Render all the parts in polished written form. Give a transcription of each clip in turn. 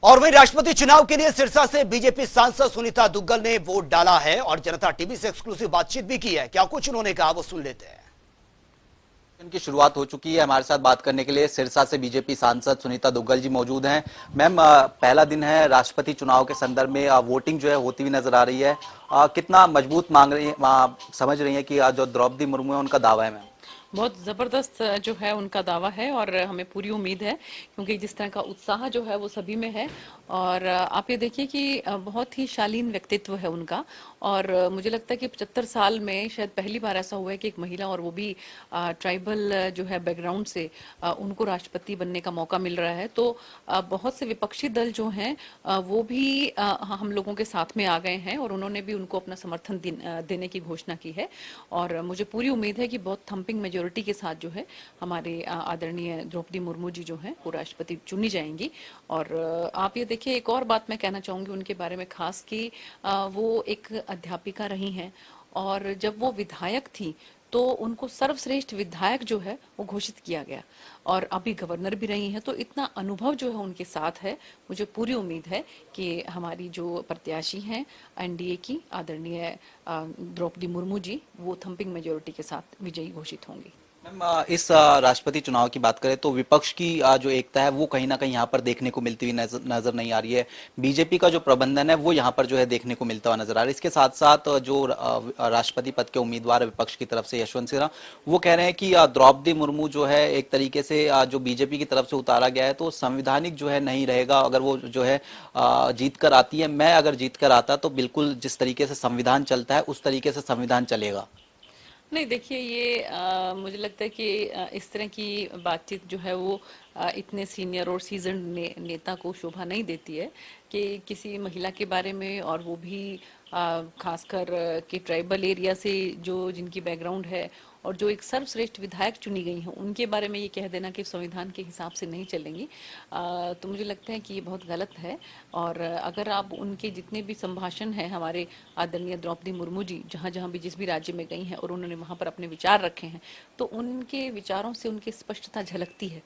और वहीं राष्ट्रपति चुनाव के लिए सिरसा से बीजेपी सांसद सुनीता दुग्गल ने वोट डाला है और जनता टीवी से एक्सक्लूसिव बातचीत भी की है। क्या कुछ उन्होंने कहा वो सुन लेते हैं। की शुरुआत हो चुकी है। हमारे साथ बात करने के लिए सिरसा से बीजेपी सांसद सुनीता दुग्गल जी मौजूद हैं। मैम, पहला दिन है राष्ट्रपति चुनाव के संदर्भ में वोटिंग जो है होती हुई नजर आ रही है। कितना मजबूत मांग रही है, समझ रही है कि जो द्रौपदी मुर्मू है उनका दावा है मैम? बहुत ज़बरदस्त जो है उनका दावा है और हमें पूरी उम्मीद है, क्योंकि जिस तरह का उत्साह जो है वो सभी में है। और आप ये देखिए कि बहुत ही शालीन व्यक्तित्व है उनका। और मुझे लगता है कि 75 साल में शायद पहली बार ऐसा हुआ है कि एक महिला, और वो भी ट्राइबल जो है बैकग्राउंड से, उनको राष्ट्रपति बनने का मौका मिल रहा है। तो बहुत से विपक्षी दल जो हैं वो भी हम लोगों के साथ में आ गए हैं और उन्होंने भी उनको अपना समर्थन देने की घोषणा की है। और मुझे पूरी उम्मीद है कि बहुत थम्पिंग मेजोरिटी के साथ जो है हमारे आदरणीय द्रौपदी मुर्मू जी जो हैं वो राष्ट्रपति चुनी जाएंगी। और आप ये देखिए, एक और बात मैं कहना चाहूंगी उनके बारे में खास कि वो एक अध्यापिका रही हैं, और जब वो विधायक थी तो उनको सर्वश्रेष्ठ विधायक जो है वो घोषित किया गया, और अभी गवर्नर भी रही हैं। तो इतना अनुभव जो है उनके साथ है। मुझे पूरी उम्मीद है कि हमारी जो प्रत्याशी हैं एनडीए की आदरणीय द्रौपदी मुर्मू जी, वो थम्पिंग मेजोरिटी के साथ विजयी घोषित होंगी। मैम, इस राष्ट्रपति चुनाव की बात करें तो विपक्ष की जो एकता है वो कहीं ना कहीं यहाँ पर देखने को मिलती हुई नजर नहीं आ रही है। बीजेपी का जो प्रबंधन है वो यहाँ पर जो है देखने को मिलता हुआ नजर आ रहा है। इसके साथ साथ जो राष्ट्रपति पद के उम्मीदवार है विपक्ष की तरफ से यशवंत सिन्हा, वो कह रहे हैं कि द्रौपदी मुर्मू जो है एक तरीके से जो बीजेपी की तरफ से उतारा गया है तो संवैधानिक जो है नहीं रहेगा। अगर वो जो है जीत कर आती है, मैं अगर जीत कर आता तो बिल्कुल जिस तरीके से संविधान चलता है उस तरीके से संविधान चलेगा। नहीं, देखिए ये मुझे लगता है कि इस तरह की बातचीत जो है वो इतने सीनियर और सीजन नेता को शोभा नहीं देती है कि किसी महिला के बारे में, और वो भी खासकर कि ट्राइबल एरिया से जो जिनकी बैकग्राउंड है और जो एक सर्वश्रेष्ठ विधायक चुनी गई हैं, उनके बारे में ये कह देना कि संविधान के हिसाब से नहीं चलेंगी, तो मुझे लगता है कि ये बहुत गलत है। और अगर आप उनके जितने भी संभाषण हैं हमारे आदरणीय द्रौपदी मुर्मू जी जहाँ जहाँ भी जिस भी राज्य में गई हैं और उन्होंने वहाँ पर अपने विचार रखे हैं, तो उनके विचारों से उनकी स्पष्टता झलकती है।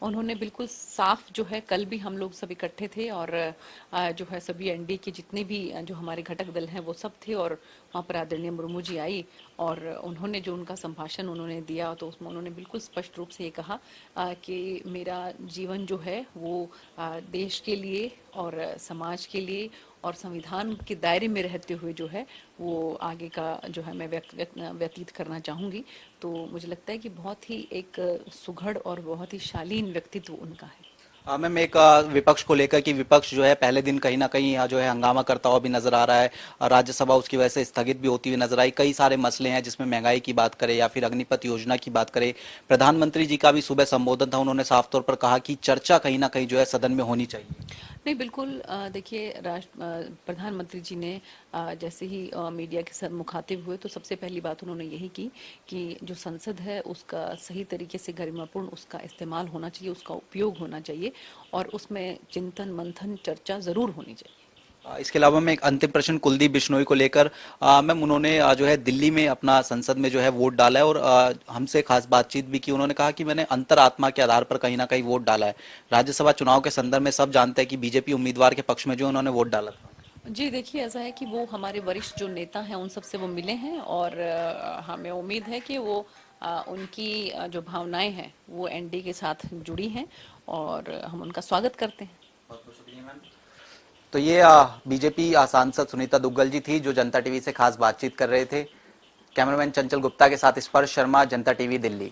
उन्होंने बिल्कुल साफ जो है, कल भी हम लोग सब इकट्ठे थे और जो है सभी एनडीए के जितने भी जो हमारे घटक दल हैं वो सब थे, और वहाँ पर आदरणीय मुर्मू जी आई और उन्होंने जो उनका संभाषण उन्होंने दिया तो उसमें उन्होंने बिल्कुल स्पष्ट रूप से ये कहा कि मेरा जीवन जो है वो देश के लिए और समाज के लिए और संविधान के दायरे में रहते हुए जो है वो आगे का जो है मैं व्यतीत करना चाहूँगी। तो मुझे लगता है कि बहुत ही एक सुघड़ और बहुत ही शालीन व्यक्तित्व उनका है। मैम, एक विपक्ष को लेकर कि विपक्ष जो है पहले दिन कहीं ना कहीं जो है हंगामा करता हुआ भी नजर आ रहा है। राज्यसभा उसकी वजह से स्थगित भी होती हुई नजर आई। कई सारे मसले हैं जिसमें महंगाई की बात करें या फिर अग्निपथ योजना की बात करें। प्रधानमंत्री जी का भी सुबह संबोधन था, उन्होंने साफ तौर पर कहा कि चर्चा कहीं ना कहीं जो है सदन में होनी चाहिए। नहीं, बिल्कुल देखिए, प्रधानमंत्री जी ने जैसे ही मीडिया के साथ मुखातिब हुए तो सबसे पहली बात उन्होंने यही की कि जो संसद है उसका सही तरीके से गरिमापूर्ण उसका इस्तेमाल होना चाहिए, उसका उपयोग होना चाहिए, और उसमें चिंतन मंथन चर्चा जरूर होनी चाहिए। इसके अलावा मैं एक अंतिम प्रश्न कुलदीप बिश्नोई को लेकर, मैम उन्होंने जो है दिल्ली में अपना संसद में जो है वोट डाला है और हमसे खास बातचीत भी की। उन्होंने कहा कि मैंने अंतरात्मा के आधार पर कहीं ना कहीं वोट डाला है। राज्यसभा चुनाव के संदर्भ में सब जानते हैं कि बीजेपी उम्मीदवार के पक्ष में जो उन्होंने वोट डाला था। जी देखिए, ऐसा है कि वो हमारे वरिष्ठ जो नेता हैं उन सबसे वो मिले हैं, और हमें उम्मीद है कि वो उनकी जो भावनाएं हैं वो एनडीए के साथ जुड़ी हैं और हम उनका स्वागत करते हैं। बहुत बहुत शुक्रिया मैम। तो ये बीजेपी सांसद सुनीता दुग्गल जी थी जो जनता टीवी से खास बातचीत कर रहे थे। कैमरामैन चंचल गुप्ता के साथ स्पर्श शर्मा, जनता टीवी, दिल्ली।